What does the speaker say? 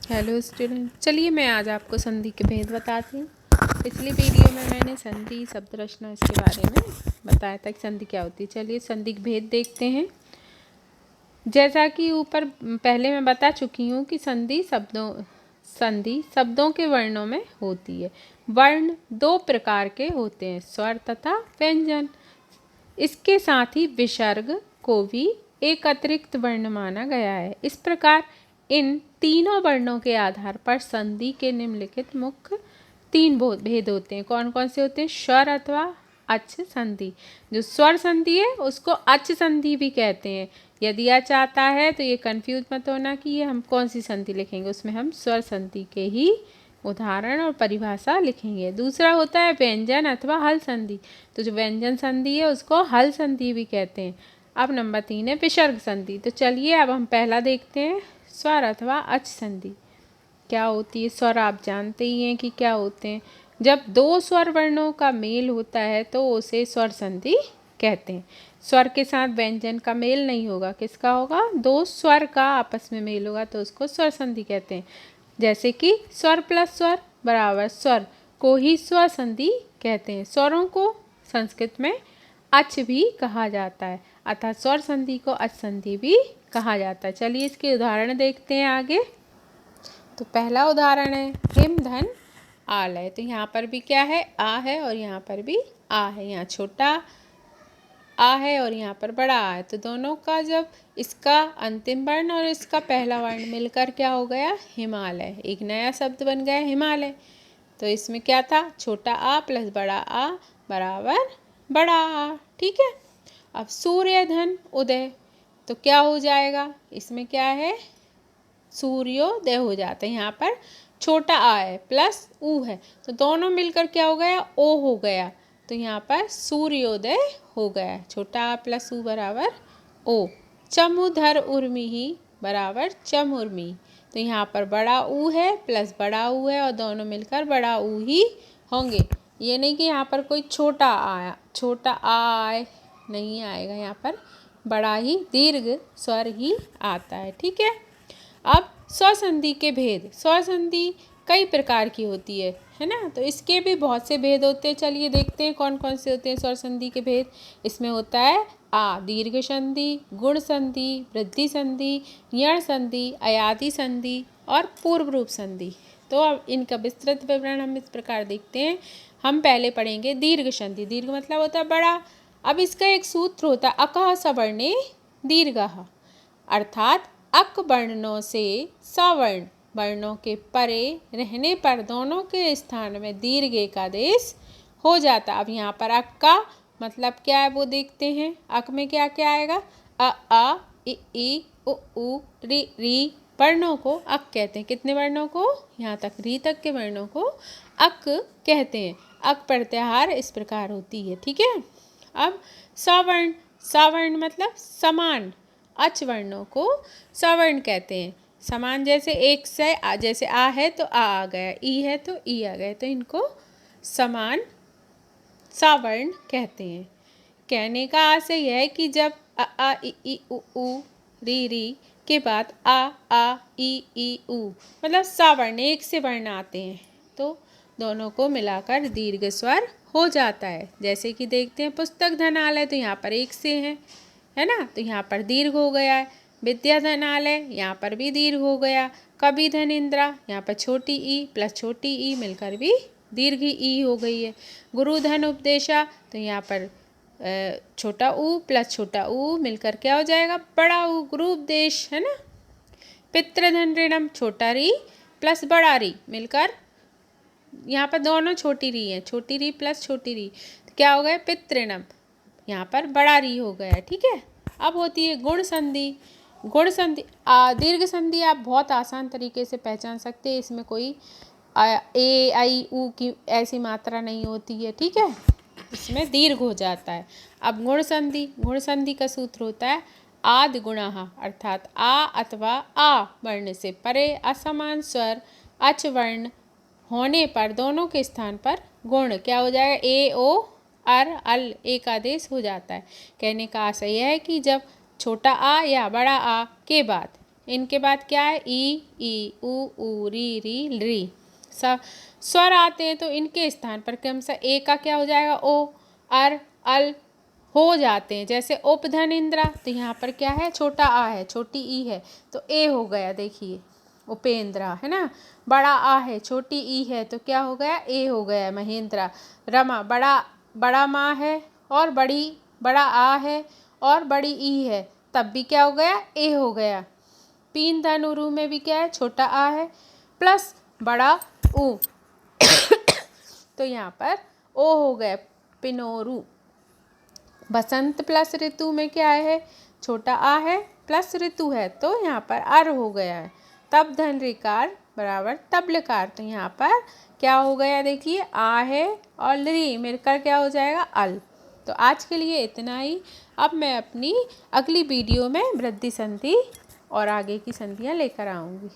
Hello student, चलिए मैं आज आपको संधि के भेद बताती हूँ। पिछली वीडियो में मैंने संधि शब्द रचना इसके बारे में बताया था कि संधि क्या होती है। चलिए संधि के भेद देखते हैं। जैसा कि ऊपर पहले मैं बता चुकी हूँ कि संधि शब्दों के वर्णों में होती है। वर्ण दो प्रकार के होते हैं, स्वर तथा व्यंजन। इसके साथ ही विसर्ग को भी एक अतिरिक्त वर्ण माना गया है। इस प्रकार इन तीनों वर्णों के आधार पर संधि के निम्नलिखित मुख्य तीन भेद होते हैं। कौन कौन से होते हैं? स्वर अथवा अच् संधि। जो स्वर संधि है उसको अच् संधि भी कहते हैं। यदि अच् आता है तो ये कंफ्यूज मत होना कि ये हम कौन सी संधि लिखेंगे, उसमें हम स्वर संधि के ही उदाहरण और परिभाषा लिखेंगे। दूसरा होता है व्यंजन अथवा हल संधि। तो जो व्यंजन संधि है उसको हल संधि भी कहते हैं। अब नंबर 3 है विसर्ग संधि। तो चलिए अब हम पहला देखते हैं, स्वर अथवा अच् संधि क्या होती है। स्वर आप जानते ही हैं कि क्या होते हैं। जब दो स्वर वर्णों का मेल होता है तो उसे स्वर संधि कहते हैं। स्वर के साथ व्यंजन का मेल नहीं होगा, किसका होगा? दो स्वर का आपस में मेल होगा तो उसको स्वर संधि कहते हैं। जैसे कि स्वर प्लस स्वर बराबर स्वर को ही स्वर संधि कहते हैं। स्वरों को संस्कृत में अच् भी कहा जाता है, अतः स्वर संधि को अच् संधि भी कहा जाता है। चलिए इसके उदाहरण देखते हैं आगे। तो पहला उदाहरण है हिम धन आलय। तो यहाँ पर भी क्या है? आ है और यहाँ पर भी आ है। यहाँ छोटा आ है और यहाँ पर बड़ा आ है। तो दोनों का जब इसका अंतिम वर्ण और इसका पहला वर्ण मिलकर क्या हो गया? हिमालय। एक नया शब्द बन गया हिमालय। तो इसमें क्या था? छोटा आ प्लस बड़ा आ बराबर बड़ा आ। ठीक है। अब सूर्य धन उदय, तो क्या हो जाएगा? इसमें क्या है? सूर्योदय हो जाता है। यहाँ पर छोटा आ है प्लस ऊ है तो दोनों मिलकर क्या हो गया? ओ हो गया। तो यहाँ पर सूर्योदय हो गया। छोटा आ प्लस ऊ बराबर ओ। चमुधर उर्मी ही बराबर चम उर्मी। तो यहाँ पर बड़ा ऊ है प्लस बड़ा ऊ है और दोनों मिलकर बड़ा ऊ ही होंगे। ये नहीं कि यहाँ पर कोई छोटा आ आए, नहीं आएगा। यहाँ पर बड़ा ही दीर्घ स्वर ही आता है। ठीक है। अब स्वर संधि के भेद। स्वर संधि कई प्रकार की होती है ना। तो इसके भी बहुत से भेद होते हैं। चलिए देखते हैं कौन कौन से होते हैं स्वर संधि के भेद। इसमें होता है आ दीर्घ संधि, गुण संधि, वृद्धि संधि, यण संधि, अयादि संधि और पूर्व रूप संधि। तो अब इनका विस्तृत विवरण हम इस प्रकार देखते हैं। हम पहले पढ़ेंगे दीर्घ संधि। दीर्घ मतलब होता है बड़ा। अब इसका एक सूत्र होता है अकः सवर्णे दीर्घः, अर्थात अक वर्णों से सवर्ण वर्णों के परे रहने पर दोनों के स्थान में दीर्घ एक आदेश हो जाता। अब यहाँ पर अक का मतलब क्या है वो देखते हैं। अक में क्या क्या आएगा? अ आ इ उ ऊ री वर्णों को अक कहते हैं। कितने वर्णों को? यहाँ तक री तक के वर्णों को अक कहते हैं। अक प्रत्याहार इस प्रकार होती है। ठीक है। अब सवर्ण, सवर्ण मतलब समान। अच् वर्णों को सवर्ण कहते हैं। समान जैसे एक से जैसे आ है तो आ गया, ई है तो ई आ गया, तो इनको समान सवर्ण कहते हैं। कहने का आशय यह है कि जब आ इ उ री के बाद आ ई उ मतलब सवर्ण एक से वर्ण आते हैं तो दोनों को मिलाकर दीर्घ स्वर हो जाता है। जैसे कि देखते हैं पुस्तक धनालय, तो यहाँ पर एक से है ना, तो यहाँ पर दीर्घ हो गया है। विद्या धनालय, यहाँ पर भी दीर्घ हो गया। कवि धन इंद्रा, यहाँ पर छोटी ई प्लस छोटी ई मिलकर भी दीर्घ ई हो गई है। गुरु धन उपदेशा, तो यहाँ पर छोटा ऊ प्लस छोटा ऊ मिलकर क्या हो जाएगा? बड़ा ऊ, गुरु उपदेश, है ना। पितृधन ऋणम, छोटा री प्लस बड़ा री मिलकर यहाँ पर दोनों छोटी री है, छोटी री प्लस छोटी री, तो क्या हो गया? पितृणम, यहाँ पर बड़ा री हो गया। ठीक है। अब होती है गुण संधि। गुण संधि दीर्घ संधि आप बहुत आसान तरीके से पहचान सकते हैं। इसमें कोई ए आई ऊ की ऐसी मात्रा नहीं होती है। ठीक है। इसमें दीर्घ हो जाता है। अब गुण संधि, गुण संधि का सूत्र होता है आदि गुणः, अर्थात आ अथवा आ वर्ण से परे असमान स्वर अच वर्ण होने पर दोनों के स्थान पर गुण क्या हो जाएगा? ए ओ अर अल एक आदेश हो जाता है। कहने का आशय यह है कि जब छोटा आ या बड़ा आ के बाद इनके बाद क्या है, ई ऊ री री। स्वर आते हैं तो इनके स्थान पर क्रमशः ए का क्या हो जाएगा, ओ, अर, अल हो जाते हैं। जैसे उपधन इंद्रा, तो यहाँ पर क्या है, छोटा आ है, छोटी ई है, तो ए हो गया। देखिए उपेंद्रा है ना, बड़ा आ है, छोटी ई है, तो क्या हो गया, ए हो गया, महेंद्रा। रमा, बड़ा माँ है और बड़ा आ है और बड़ी ई है, तब भी क्या हो गया, ए हो गया। पीन धनुरु में भी क्या है, छोटा आ है प्लस बड़ा ऊ तो यहाँ पर ओ हो गया, पिनोरु। बसंत प्लस ऋतु में क्या है, छोटा आ है प्लस ऋतु है, तो यहाँ पर अर हो गया है। तब धन ऋकार बराबर तबलकार, तो यहाँ पर क्या हो गया, देखिए आ है और ली मिलकर क्या हो जाएगा, अल। तो आज के लिए इतना ही। अब मैं अपनी अगली वीडियो में वृद्धि संधि और आगे की संधियाँ लेकर आऊँगी।